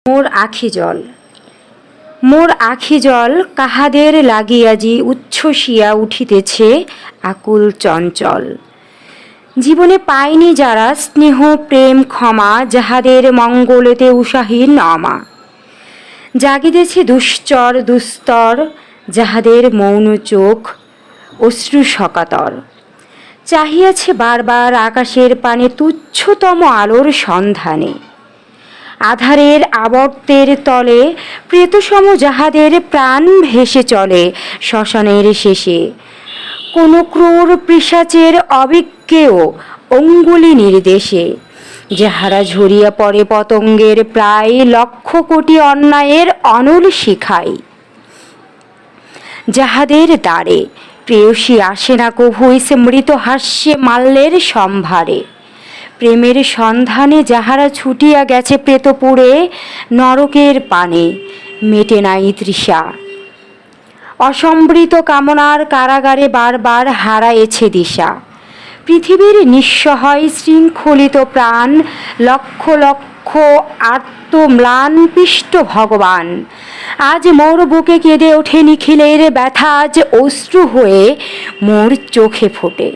মোর আখি জল। মোর আখি জল কাহাদের লাগিয়াজি উচ্ছ্বসিয়া উঠিতেছে আকুল চঞ্চল। জীবনে পায়নি যারা স্নেহ প্রেম ক্ষমা, যাহাদের মঙ্গলেতে উষাহীন অমা। জাগিতেছে দুশ্চর দুস্তর, যাহাদের মৌন চোখ অশ্রু সকাতর। চাহিয়াছে বারবার আকাশের পানে তুচ্ছতম আলোর সন্ধানে। আধারের আবর্তের তলে প্রেতসম যাহাদের প্রাণ ভেসে চলে শ্মশানের শেষে। কোনো ক্রূর পিশাচের অবিজ্ঞেয় অঙ্গুলি নির্দেশে, যাহারা ঝরিয়া পড়ে পতঙ্গের প্রায় লক্ষ কোটি অন্যায়ের অনল শিখায়। যাহাদের দ্বারে প্রেয়সী আসে না কভু স্মৃত হাস্যে মাল্যের সম্ভারে। প্রেমের সন্ধানে যাহারা ছুটিয়া গেছে প্রেতপুরে নরকের পানে, মেটে নাই তৃষা। অসম্বৃত কামনার কারাগারে বারবার হারায়েছে দিশা। পৃথিবীর নিঃসহায় শৃঙ্খলিত প্রাণ, লক্ষ লক্ষ আত্মম্লান পিষ্ট ভগবান। আজ মোর বুকে কেঁদে ওঠে নিখিলের ব্যথা, আজ অশ্রু হয়ে মোর চোখে ফোটে।